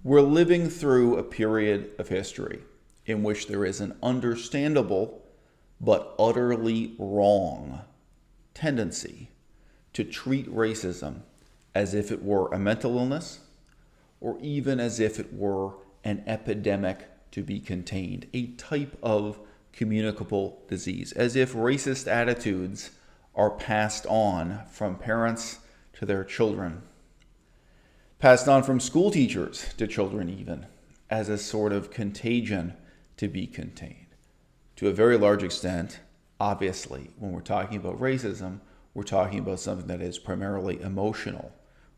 We're living through a period of history in which there is an understandable but utterly wrong tendency to treat racism as if it were a mental illness or even as if it were an epidemic to be contained, a type of communicable disease, as if racist attitudes are passed on from parents to their children, passed on from school teachers to children even, as a sort of contagion to be contained. To a very large extent, obviously, when we're talking about racism, we're talking about something that is primarily emotional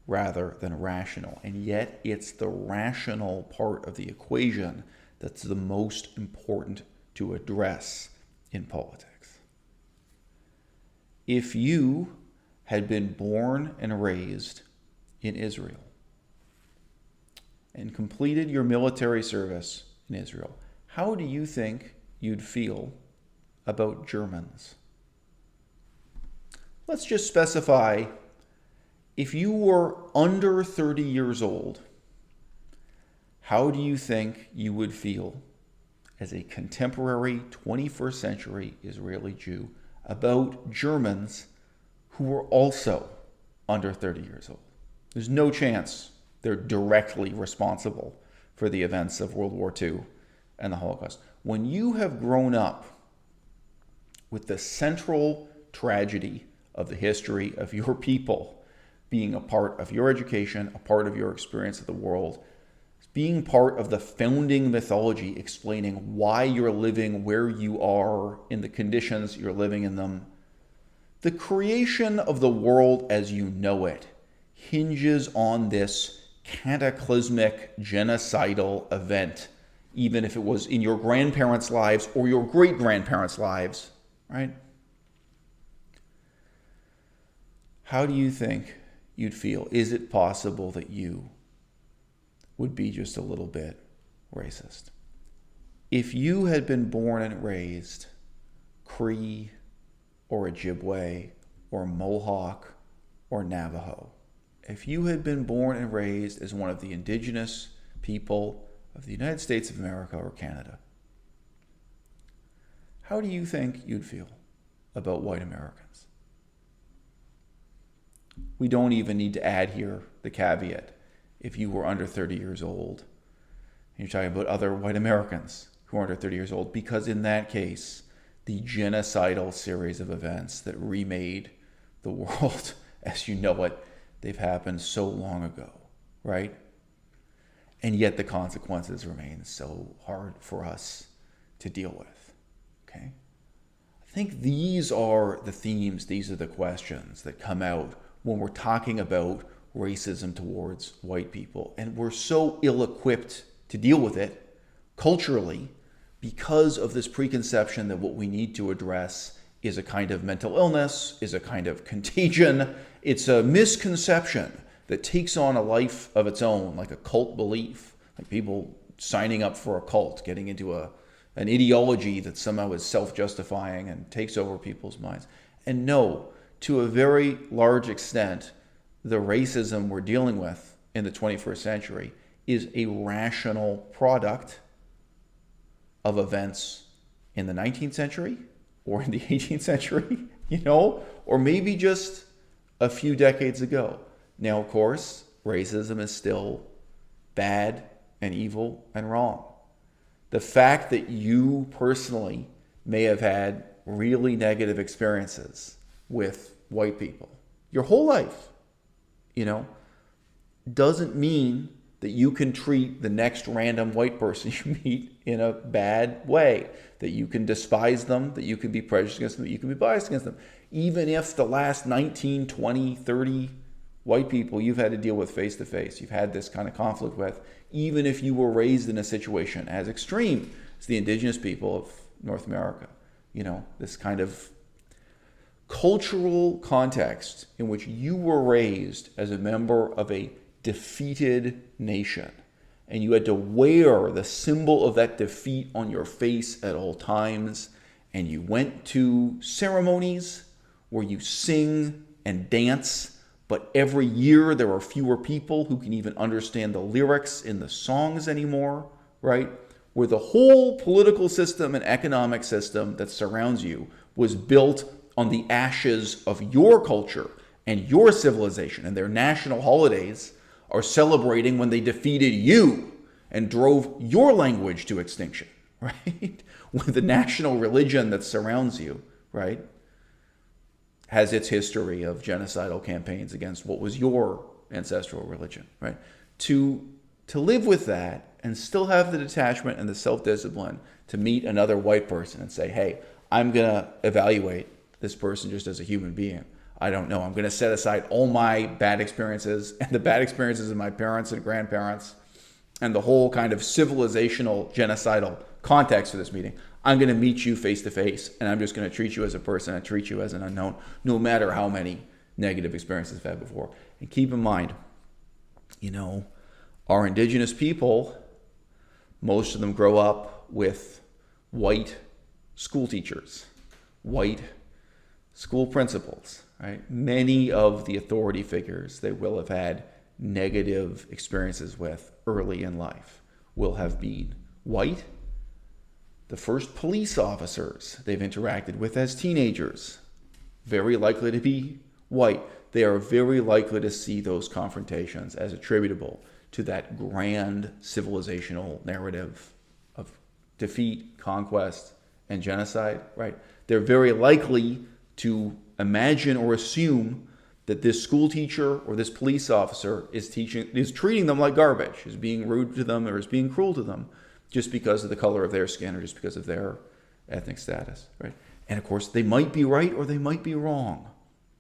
rather than rational. And yet it's the rational part of the equation that's the most important to address in politics. If you had been born and raised in Israel and completed your military service in Israel, how do you think you'd feel about Germans? Let's just specify, if you were under 30 years old, how do you think you would feel as a contemporary 21st century Israeli Jew about Germans who were also under 30 years old? There's no chance they're directly responsible for the events of World War II and the Holocaust. When you have grown up with the central tragedy of the history of your people being a part of your education, a part of your experience of the world, being part of the founding mythology explaining why you're living where you are in the conditions you're living in them, the creation of the world as you know it hinges on this cataclysmic genocidal event, even if it was in your grandparents' lives or your great-grandparents' lives, right? How do you think you'd feel? Is it possible that you would be just a little bit racist? If you had been born and raised Cree or Ojibwe or Mohawk or Navajo, if you had been born and raised as one of the indigenous people of the United States of America or Canada, how do you think you'd feel about white Americans? We don't even need to add here the caveat, if you were under 30 years old, and you're talking about other white Americans who are under 30 years old, because in that case, the genocidal series of events that remade the world as you know it, they've happened so long ago, right? And yet the consequences remain so hard for us to deal with, okay? I think these are the themes, these are the questions that come out when we're talking about racism towards white people. And we're so ill-equipped to deal with it culturally because of this preconception that what we need to address is a kind of mental illness, is a kind of contagion. It's a misconception that takes on a life of its own, like a cult belief, like people signing up for a cult, getting into an ideology that somehow is self-justifying and takes over people's minds. And no, to a very large extent, the racism we're dealing with in the 21st century is a rational product of events in the 19th century or in the 18th century, or maybe just a few decades ago. Now, of course, racism is still bad and evil and wrong. The fact that you personally may have had really negative experiences with white people your whole life, doesn't mean that you can treat the next random white person you meet in a bad way, that you can despise them, that you can be prejudiced against them, that you can be biased against them. Even if the last 19, 20, 30 white people you've had to deal with face to face, you've had this kind of conflict with, even if you were raised in a situation as extreme as the indigenous people of North America, this kind of cultural context in which you were raised as a member of a defeated nation, and you had to wear the symbol of that defeat on your face at all times, and you went to ceremonies where you sing and dance But every year there are fewer people who can even understand the lyrics in the songs anymore, right? Where the whole political system and economic system that surrounds you was built on the ashes of your culture and your civilization, and their national holidays are celebrating when they defeated you and drove your language to extinction, right? When the national religion that surrounds you, right, has its history of genocidal campaigns against what was your ancestral religion, right? To live with that and still have the detachment and the self-discipline to meet another white person and say, hey, I'm going to evaluate this person just as a human being. I don't know. I'm going to set aside all my bad experiences and the bad experiences of my parents and grandparents and the whole kind of civilizational genocidal context for this meeting. I'm going to meet you face to face, and I'm just going to treat you as a person and treat you as an unknown, no matter how many negative experiences I've had before. And keep in mind, our indigenous people, most of them grow up with white school teachers, white school principals, right? Many of the authority figures they will have had negative experiences with early in life will have been white. The first police officers they've interacted with as teenagers, very likely to be white. They are very likely to see those confrontations as attributable to that grand civilizational narrative of defeat, conquest, and genocide, right? They're very likely to imagine or assume that this school teacher or this police officer is treating them like garbage, is being rude to them or is being cruel to them just because of the color of their skin or just because of their ethnic status, right? And of course, they might be right or they might be wrong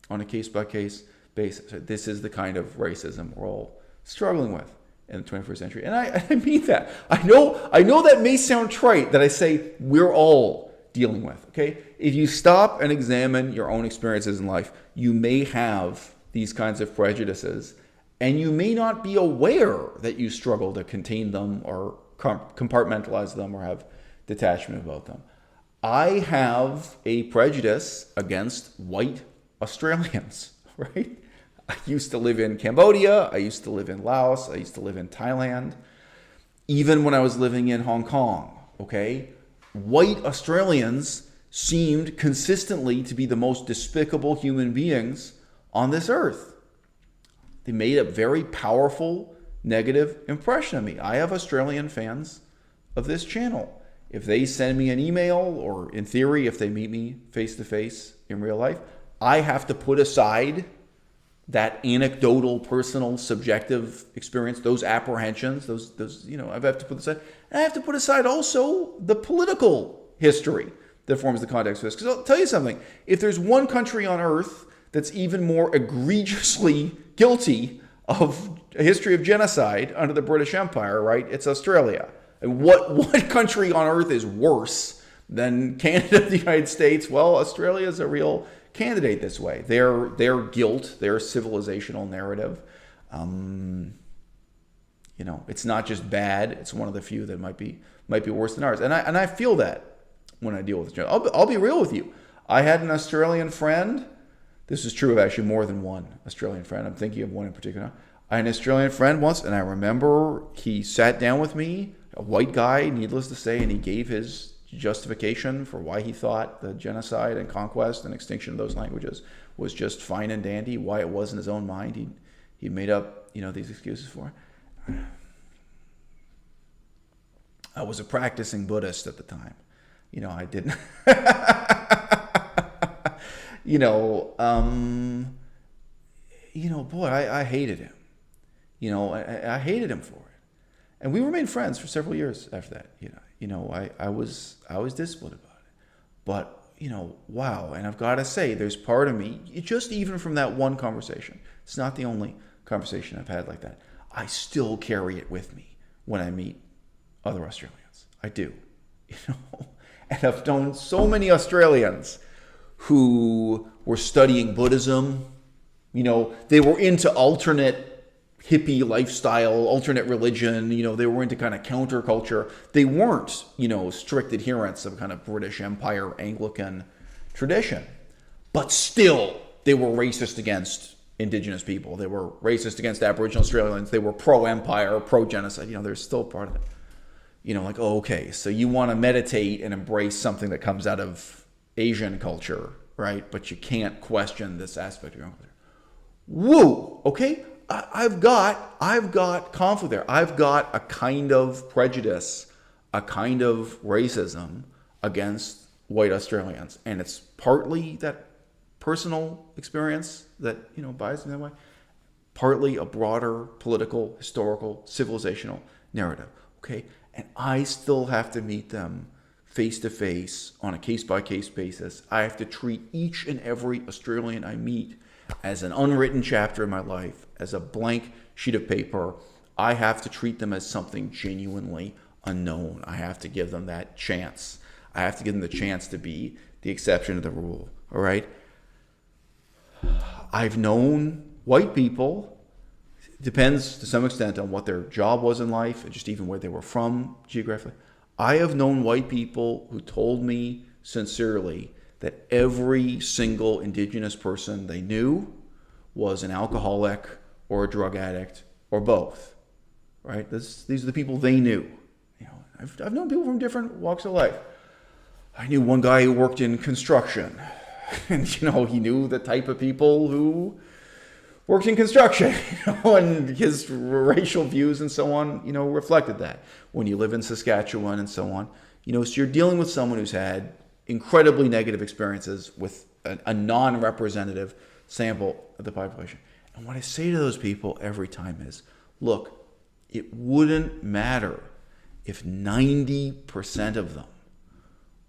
on a case-by-case basis. This is the kind of racism we're all struggling with in the 21st century. And I mean that. I know that may sound trite that I say we're all dealing with, okay? If you stop and examine your own experiences in life, you may have these kinds of prejudices, and you may not be aware that you struggle to contain them or compartmentalize them or have detachment about them. I have a prejudice against white Australians, right? I used to live in Cambodia. I used to live in Laos. I used to live in Thailand. Even when I was living in Hong Kong, okay? White Australians seemed consistently to be the most despicable human beings on this earth. They made a very powerful negative impression of me. I have Australian fans of this channel. If they send me an email, or in theory, if they meet me face to face in real life, I have to put aside that anecdotal, personal, subjective experience, those apprehensions, those I have to put aside. And I have to put aside also the political history that forms the context for this. Because I'll tell you something, if there's one country on earth that's even more egregiously guilty of a history of genocide under the British Empire, right, it's Australia. And what country on earth is worse than Canada, the United States? Well, Australia is a real candidate this way. Their guilt, their civilizational narrative, it's not just bad. It's one of the few that might be worse than ours. And I feel that when I deal with it. I'll be real with you. I had an Australian friend. This is true of actually more than one Australian friend. I'm thinking of one in particular. I had an Australian friend once, and I remember he sat down with me, a white guy, needless to say, and he gave his justification for why he thought the genocide and conquest and extinction of those languages was just fine and dandy, why it was in his own mind. He made up, these excuses for it. I was a practicing Buddhist at the time. I didn't. Boy, I hated him. I hated him for it. And we remained friends for several years after that. I was disciplined about it. But, wow. And I've got to say, there's part of me, just even from that one conversation, it's not the only conversation I've had like that, I still carry it with me when I meet other Australians. I do. And I've known so many Australians who were studying Buddhism. They were into alternate hippie lifestyle, alternate religion. They were into kind of counterculture. They weren't, strict adherents of kind of British Empire Anglican tradition. But still, they were racist against indigenous people. They were racist against Aboriginal Australians. They were pro-empire, pro-genocide. There's still part of it. Like, oh, okay, so you want to meditate and embrace something that comes out of Asian culture, right? But you can't question this aspect of your own culture. Woo! Okay, I've got conflict there. I've got a kind of prejudice, a kind of racism against white Australians, and it's partly that personal experience that biased me that way, partly a broader political, historical, civilizational narrative. Okay, and I still have to meet them face to face on a case by case basis. I have to treat each and every Australian I meet as an unwritten chapter in my life, as a blank sheet of paper. I have to treat them as something genuinely unknown. I have to give them that chance. I have to give them the chance to be the exception to the rule. All right. I've known white people, depends to some extent on what their job was in life and just even where they were from geographically. I have known white people who told me sincerely that every single indigenous person they knew was an alcoholic or a drug addict or both. Right? These are the people they knew. I've known people from different walks of life. I knew one guy who worked in construction, and he knew the type of people who worked in construction, and his racial views and so on, reflected that. When you live in Saskatchewan and so on, so you're dealing with someone who's had incredibly negative experiences with a non-representative sample of the population. And what I say to those people every time is, look, it wouldn't matter if 90% of them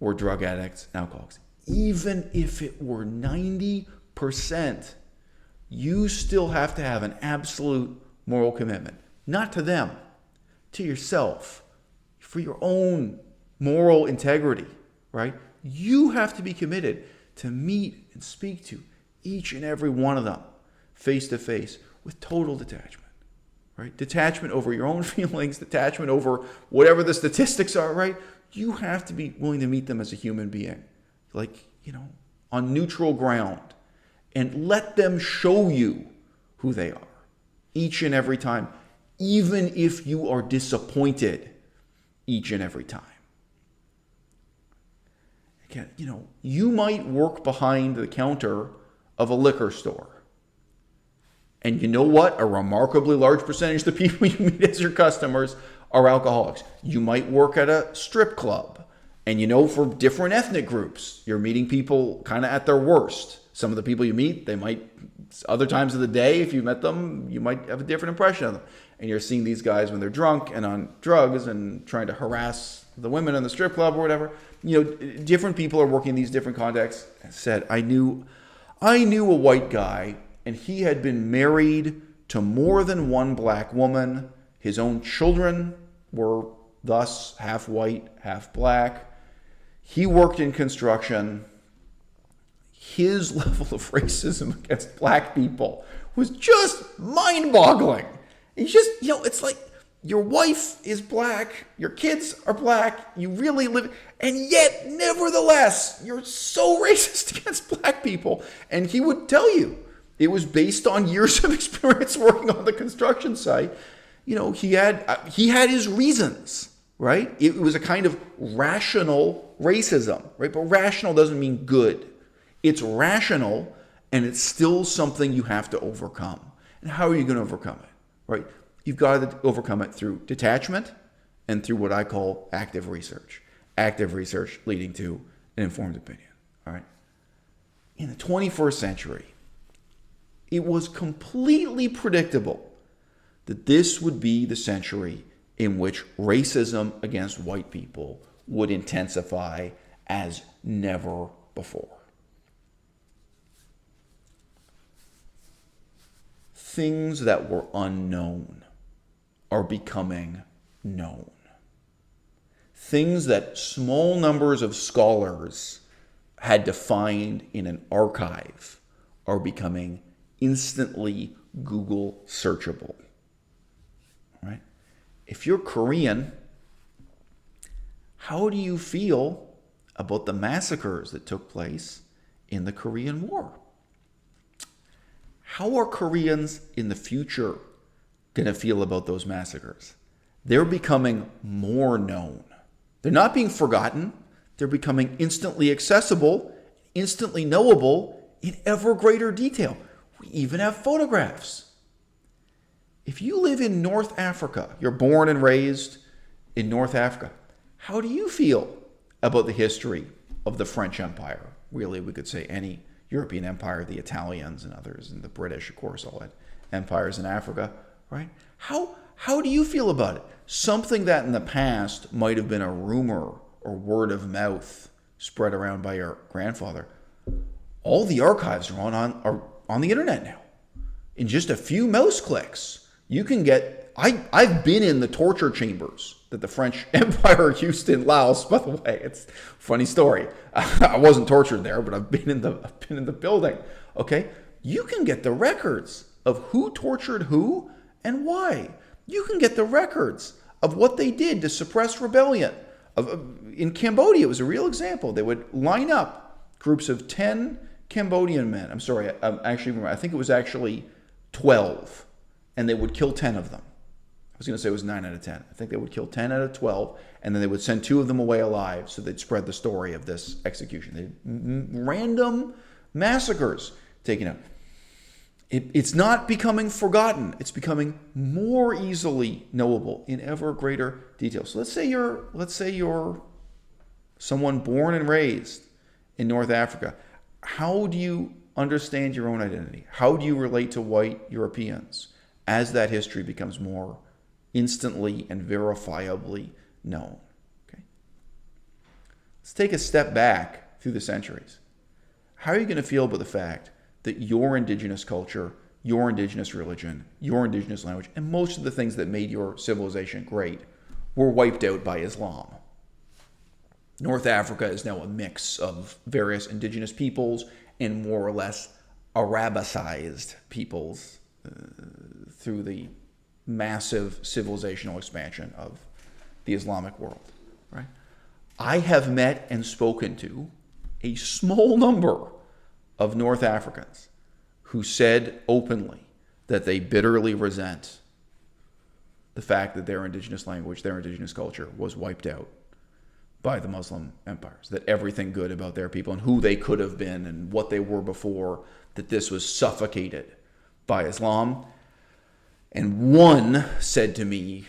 were drug addicts and alcoholics. Even if it were 90%, you still have to have an absolute moral commitment. Not to them, to yourself, for your own moral integrity, right? You have to be committed to meet and speak to each and every one of them face to face with total detachment, right? Detachment over your own feelings, detachment over whatever the statistics are, right? You have to be willing to meet them as a human being, on neutral ground, and let them show you who they are each and every time, even if you are disappointed each and every time. Again, you might work behind the counter of a liquor store. And you know what? A remarkably large percentage of the people you meet as your customers are alcoholics. You might work at a strip club. And for different ethnic groups, you're meeting people kind of at their worst. Some of the people you meet, they might, other times of the day, if you met them, you might have a different impression of them. And you're seeing these guys when they're drunk and on drugs and trying to harass the women in the strip club or whatever. Different people are working in these different contexts. I said, I knew a white guy, and he had been married to more than one black woman. His own children were thus half white, half black. He worked in construction. His level of racism against black people was just mind-boggling. It's just, it's like your wife is black, your kids are black, you really live, and yet, nevertheless, you're so racist against black people. And he would tell you, it was based on years of experience working on the construction site. He had his reasons, right? It was a kind of rational racism, right? But rational doesn't mean good. It's rational, and it's still something you have to overcome. And how are you going to overcome it, right? You've got to overcome it through detachment and through what I call active research. Active research leading to an informed opinion, all right? In the 21st century, it was completely predictable that this would be the century in which racism against white people would intensify as never before. Things that were unknown are becoming known. Things that small numbers of scholars had to find in an archive are becoming instantly Google searchable. Right? If you're Korean, how do you feel about the massacres that took place in the Korean War? how are Koreans in the future going to feel about those massacres? They're becoming more known. They're not being forgotten. They're becoming instantly accessible, instantly knowable in ever greater detail. We even have photographs. If you live in North Africa, you're born and raised in North Africa, how do you feel about the history of the French Empire? Really, we could say any European empire, the Italians and others, and the British, of course, all had empires in Africa, right? How do you feel about it? Something that in the past might have been a rumor or word of mouth spread around by your grandfather. All the archives are on the internet now. In just a few mouse clicks, you can get... I've been in the torture chambers that the French Empire used in Laos. By the way, it's a funny story. I wasn't tortured there, but I've been in the building. Okay, you can get the records of who tortured who and why. You can get the records of what they did to suppress rebellion. In Cambodia, it was a real example. They would line up groups of 10 Cambodian men. I'm sorry, I think it was actually 12, and they would kill 10 of them. I was going to say it was 9 out of 10. I think they would kill 10 out of 12, and then they would send 2 of them away alive, so they'd spread the story of this execution. Random massacres taken out. It's not becoming forgotten. It's becoming more easily knowable in ever greater detail. So let's say you're someone born and raised in North Africa. How do you understand your own identity? How do you relate to white Europeans as that history becomes more instantly and verifiably known? Okay. Let's take a step back through the centuries. How are you going to feel about the fact that your indigenous culture, your indigenous religion, your indigenous language, and most of the things that made your civilization great were wiped out by Islam? North Africa is now a mix of various indigenous peoples and more or less Arabicized peoples through the massive civilizational expansion of the Islamic world, right? I have met and spoken to a small number of North Africans who said openly that they bitterly resent the fact that their indigenous language, their indigenous culture was wiped out by the Muslim empires, that everything good about their people and who they could have been and what they were before, that this was suffocated by Islam. And one said to me,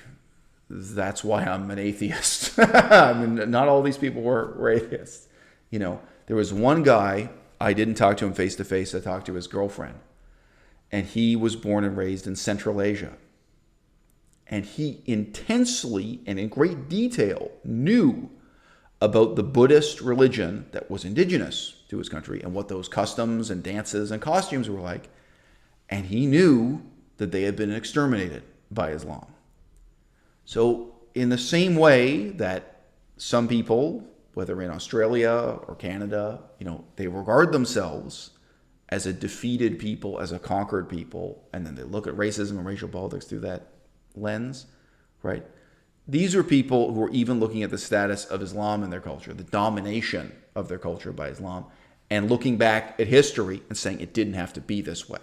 that's why I'm an atheist. I mean, not all these people were atheists. You know, there was one guy, I didn't talk to him face to face, I talked to his girlfriend. And he was born and raised in Central Asia. And he intensely and in great detail knew about the Buddhist religion that was indigenous to his country and what those customs and dances and costumes were like. And he knew that they had been exterminated by Islam. So in the same way that some people, whether in Australia or Canada, you know, they regard themselves as a defeated people, as a conquered people, and then they look at racism and racial politics through that lens, right? These are people who are even looking at the status of Islam in their culture, the domination of their culture by Islam, and looking back at history and saying it didn't have to be this way,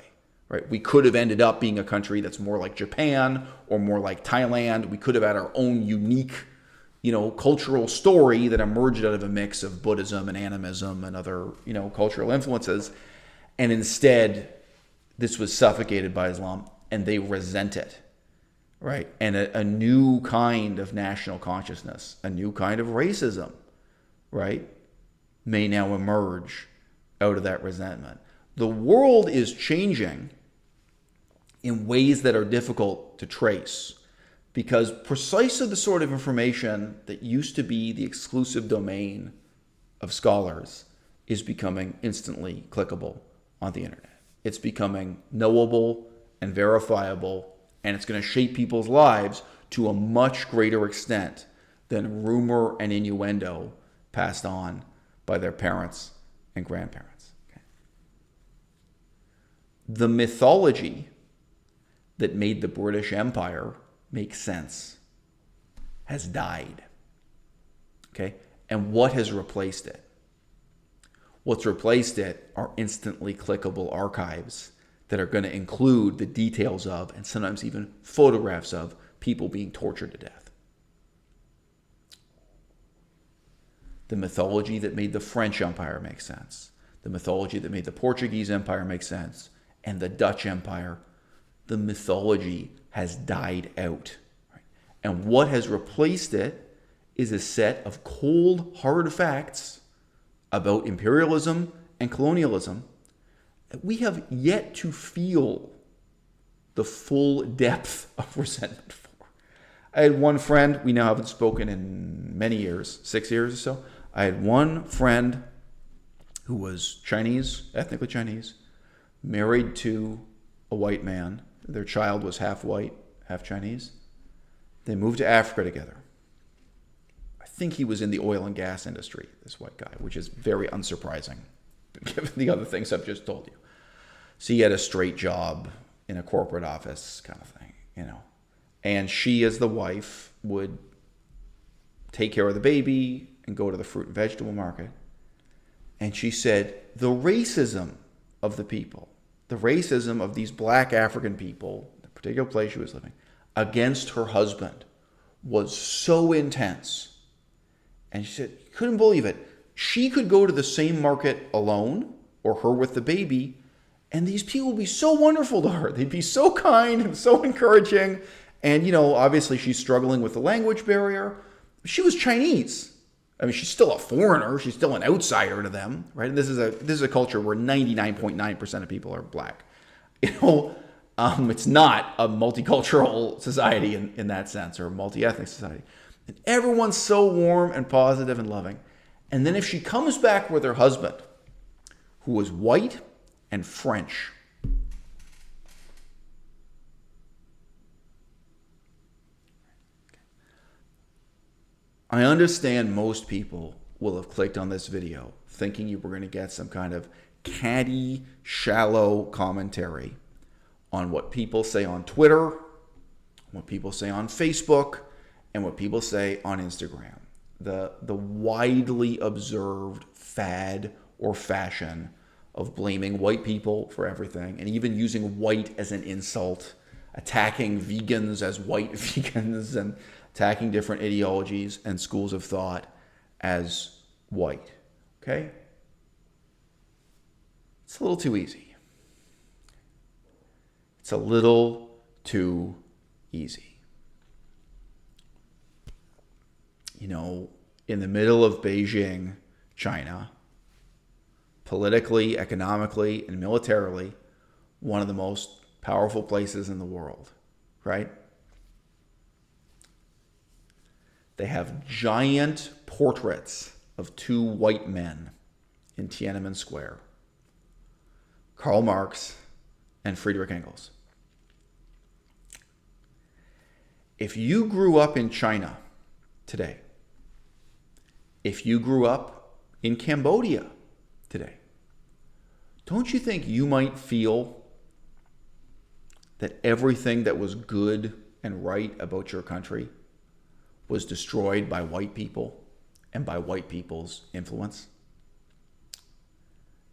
right? We could have ended up being a country that's more like Japan or more like Thailand. We could have had our own unique, you know, cultural story that emerged out of a mix of Buddhism and animism and other, you know, cultural influences. And instead, this was suffocated by Islam, and they resent it, right? And a new kind of national consciousness, a new kind of racism, right, may now emerge out of that resentment. The world is changing in ways that are difficult to trace, because precisely the sort of information that used to be the exclusive domain of scholars is becoming instantly clickable on the internet. It's becoming knowable and verifiable, and it's going to shape people's lives to a much greater extent than rumor and innuendo passed on by their parents and grandparents. Okay. The mythology that made the British Empire make sense has died. Okay? And what has replaced it? What's replaced it are instantly clickable archives that are going to include the details of, and sometimes even photographs of, people being tortured to death. The mythology that made the French Empire make sense. The mythology that made the Portuguese Empire make sense. And the Dutch Empire. The mythology has died out. And what has replaced it is a set of cold, hard facts about imperialism and colonialism that we have yet to feel the full depth of resentment for. I had one friend, we now haven't spoken in many years, 6 years or so. I had one friend who was Chinese, ethnically Chinese, married to a white man. Their child was half white, half Chinese. They moved to Africa together. I think he was in the oil and gas industry, this white guy, which is very unsurprising, given the other things I've just told you. So he had a straight job in a corporate office kind of thing, you know. And she, as the wife, would take care of the baby and go to the fruit and vegetable market. And she said, the racism of the people, the racism of these black African people, the particular place she was living, against her husband was so intense. And she said, couldn't believe it. She could go to the same market alone, or her with the baby, and these people would be so wonderful to her. They'd be so kind and so encouraging. And, you know, obviously she's struggling with the language barrier. She was Chinese. I mean, she's still a foreigner. She's still an outsider to them, right? And this is a culture where 99.9% of people are black. You know, it's not a multicultural society in that sense, or a multi-ethnic society. And everyone's so warm and positive and loving. And then if she comes back with her husband, who was white and French, I understand most people will have clicked on this video thinking you were going to get some kind of catty, shallow commentary on what people say on Twitter, what people say on Facebook, and what people say on Instagram. The widely observed fad or fashion of blaming white people for everything, and even using white as an insult, attacking vegans as white vegans, and attacking different ideologies and schools of thought as white. Okay? It's a little too easy. It's a little too easy. You know, in the middle of Beijing, China, politically, economically, and militarily, one of the most powerful places in the world, right? They have giant portraits of two white men in Tiananmen Square, Karl Marx and Friedrich Engels. If you grew up in China today, if you grew up in Cambodia today, don't you think you might feel that everything that was good and right about your country was destroyed by white people and by white people's influence?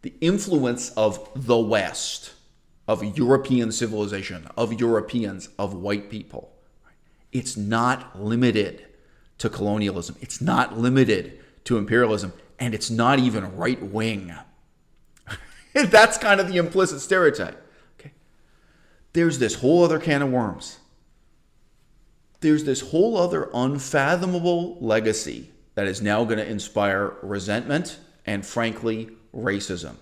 The influence of the West, of European civilization, of Europeans, of white people. It's not limited to colonialism. It's not limited to imperialism. And it's not even right wing. That's kind of the implicit stereotype. Okay? There's this whole other can of worms. There's this whole other unfathomable legacy that is now going to inspire resentment and, frankly, racism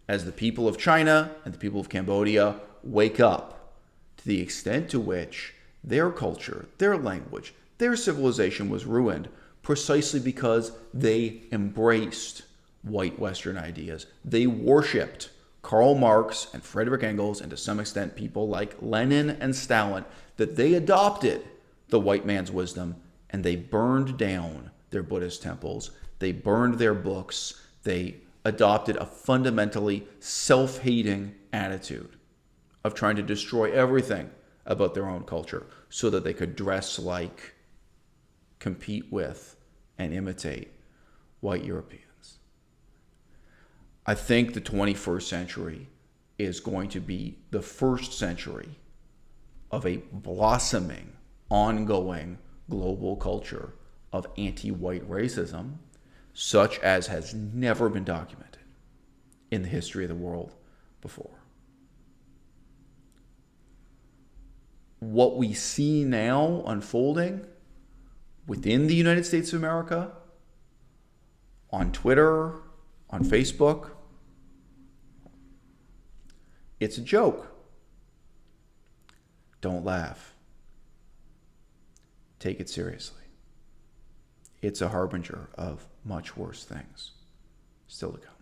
as the people of China and the people of Cambodia wake up to the extent to which their culture, their language, their civilization was ruined precisely because they embraced white Western ideas. They worshipped Karl Marx and Friedrich Engels, and to some extent people like Lenin and Stalin, that they adopted the white man's wisdom and they burned down their Buddhist temples. They burned their books. They adopted a fundamentally self-hating attitude of trying to destroy everything about their own culture so that they could dress like, compete with, and imitate white Europeans. I think the 21st century is going to be the first century of a blossoming, ongoing global culture of anti-white racism, such as has never been documented in the history of the world before. What we see now unfolding within the United States of America, on Twitter, on Facebook, it's a joke. Don't laugh. Take it seriously. It's a harbinger of much worse things still to come.